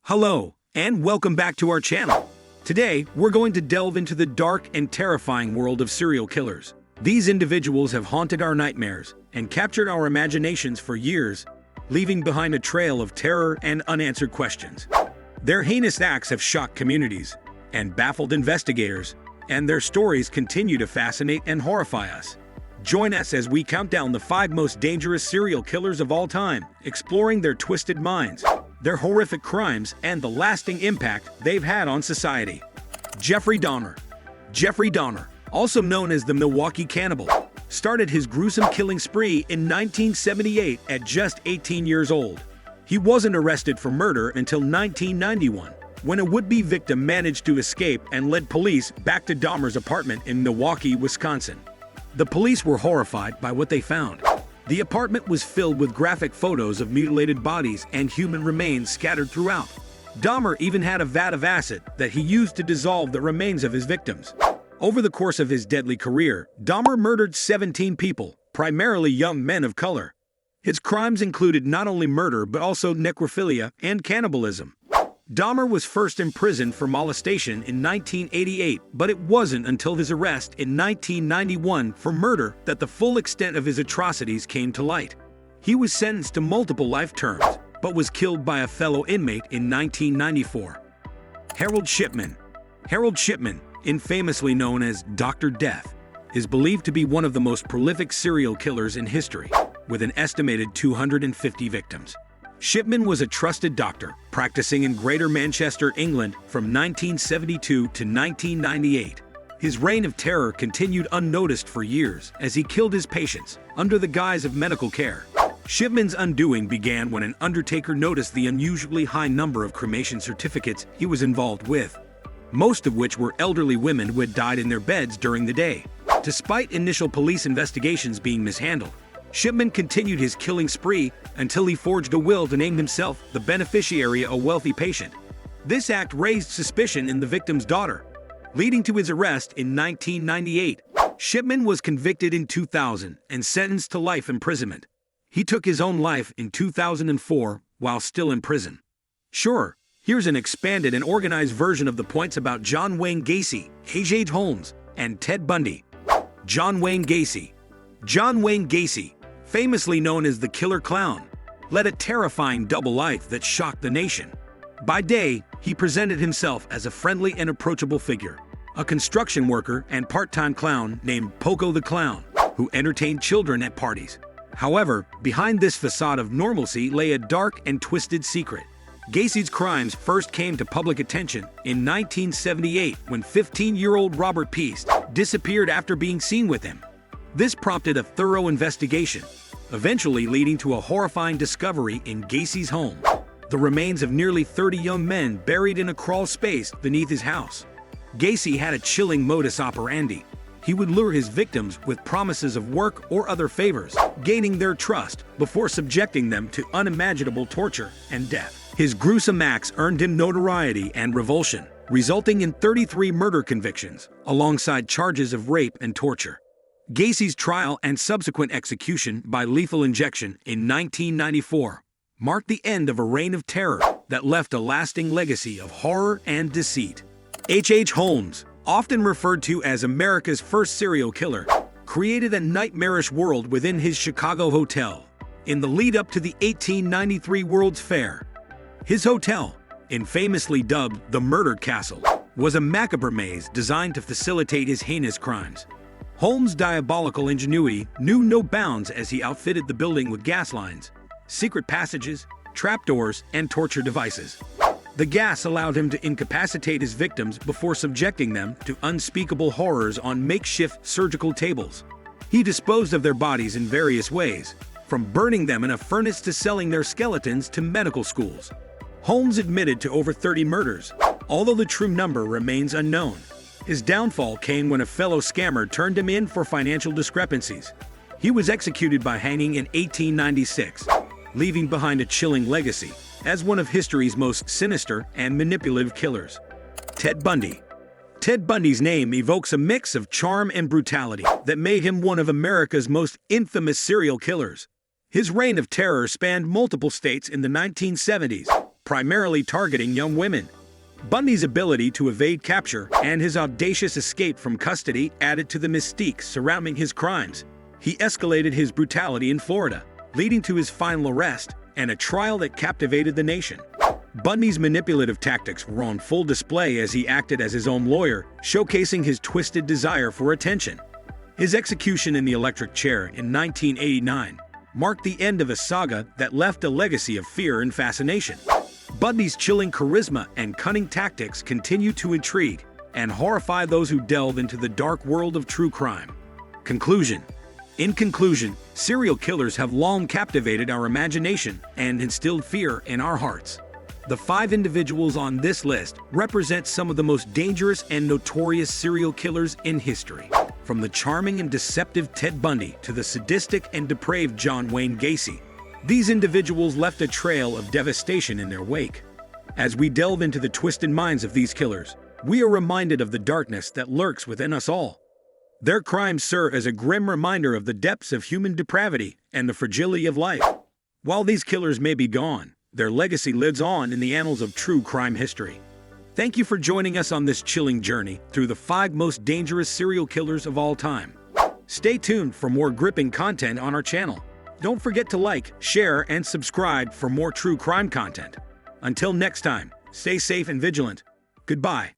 Hello, and welcome back to our channel. Today, we're going to delve into the dark and terrifying world of serial killers. These individuals have haunted our nightmares and captured our imaginations for years, leaving behind a trail of terror and unanswered questions. Their heinous acts have shocked communities and baffled investigators, and their stories continue to fascinate and horrify us. Join us as we count down the 5 most dangerous serial killers of all time, exploring their twisted minds, their horrific crimes, and the lasting impact they've had on society. Jeffrey Dahmer. Jeffrey Dahmer, also known as the Milwaukee Cannibal, started his gruesome killing spree in 1978 at just 18 years old. He wasn't arrested for murder until 1991, when a would-be victim managed to escape and led police back to Dahmer's apartment in Milwaukee, Wisconsin. The police were horrified by what they found. The apartment was filled with graphic photos of mutilated bodies and human remains scattered throughout. Dahmer even had a vat of acid that he used to dissolve the remains of his victims. Over the course of his deadly career, Dahmer murdered 17 people, primarily young men of color. His crimes included not only murder but also necrophilia and cannibalism. Dahmer was first imprisoned for molestation in 1988, but it wasn't until his arrest in 1991 for murder that the full extent of his atrocities came to light. He was sentenced to multiple life terms, but was killed by a fellow inmate in 1994. Harold Shipman. Harold Shipman, infamously known as Dr. Death, is believed to be one of the most prolific serial killers in history, with an estimated 250 victims. Shipman was a trusted doctor, practicing in Greater Manchester, England from 1972 to 1998. His reign of terror continued unnoticed for years as he killed his patients under the guise of medical care. Shipman's undoing began when an undertaker noticed the unusually high number of cremation certificates he was involved with, most of which were elderly women who had died in their beds during the day. Despite initial police investigations being mishandled, Shipman continued his killing spree until he forged a will to name himself the beneficiary of a wealthy patient. This act raised suspicion in the victim's daughter, leading to his arrest in 1998. Shipman was convicted in 2000 and sentenced to life imprisonment. He took his own life in 2004 while still in prison. Sure, here's an expanded and organized version of the points about John Wayne Gacy, H.H. Holmes, and Ted Bundy. John Wayne Gacy. John Wayne Gacy, famously known as the Killer Clown, led a terrifying double life that shocked the nation. By day, he presented himself as a friendly and approachable figure, a construction worker and part-time clown named Poco the Clown, who entertained children at parties. However, behind this facade of normalcy lay a dark and twisted secret. Gacy's crimes first came to public attention in 1978 when 15-year-old Robert Peast disappeared after being seen with him. This prompted a thorough investigation, eventually leading to a horrifying discovery in Gacy's home: the remains of nearly 30 young men buried in a crawl space beneath his house. Gacy had a chilling modus operandi. He would lure his victims with promises of work or other favors, gaining their trust before subjecting them to unimaginable torture and death. His gruesome acts earned him notoriety and revulsion, resulting in 33 murder convictions, alongside charges of rape and torture. Gacy's trial and subsequent execution by lethal injection in 1994 marked the end of a reign of terror that left a lasting legacy of horror and deceit. H.H. Holmes, often referred to as America's first serial killer, created a nightmarish world within his Chicago hotel in the lead-up to the 1893 World's Fair. His hotel, infamously dubbed the Murder Castle, was a macabre maze designed to facilitate his heinous crimes. Holmes' diabolical ingenuity knew no bounds as he outfitted the building with gas lines, secret passages, trapdoors, and torture devices. The gas allowed him to incapacitate his victims before subjecting them to unspeakable horrors on makeshift surgical tables. He disposed of their bodies in various ways, from burning them in a furnace to selling their skeletons to medical schools. Holmes admitted to over 30 murders, although the true number remains unknown. His downfall came when a fellow scammer turned him in for financial discrepancies. He was executed by hanging in 1896, leaving behind a chilling legacy as one of history's most sinister and manipulative killers. Ted Bundy. Ted Bundy's name evokes a mix of charm and brutality that made him one of America's most infamous serial killers. His reign of terror spanned multiple states in the 1970s, primarily targeting young women. Bundy's ability to evade capture and his audacious escape from custody added to the mystique surrounding his crimes. He escalated his brutality in Florida, leading to his final arrest and a trial that captivated the nation. Bundy's manipulative tactics were on full display as he acted as his own lawyer, showcasing his twisted desire for attention. His execution in the electric chair in 1989 marked the end of a saga that left a legacy of fear and fascination. Bundy's chilling charisma and cunning tactics continue to intrigue and horrify those who delve into the dark world of true crime. Conclusion. In conclusion, serial killers have long captivated our imagination and instilled fear in our hearts. The 5 individuals on this list represent some of the most dangerous and notorious serial killers in history. From the charming and deceptive Ted Bundy to the sadistic and depraved John Wayne Gacy, these individuals left a trail of devastation in their wake. As we delve into the twisted minds of these killers, we are reminded of the darkness that lurks within us all. Their crimes serve as a grim reminder of the depths of human depravity and the fragility of life. While these killers may be gone, their legacy lives on in the annals of true crime history. Thank you for joining us on this chilling journey through the 5 most dangerous serial killers of all time. Stay tuned for more gripping content on our channel. Don't forget to like, share, and subscribe for more true crime content. Until next time, stay safe and vigilant. Goodbye.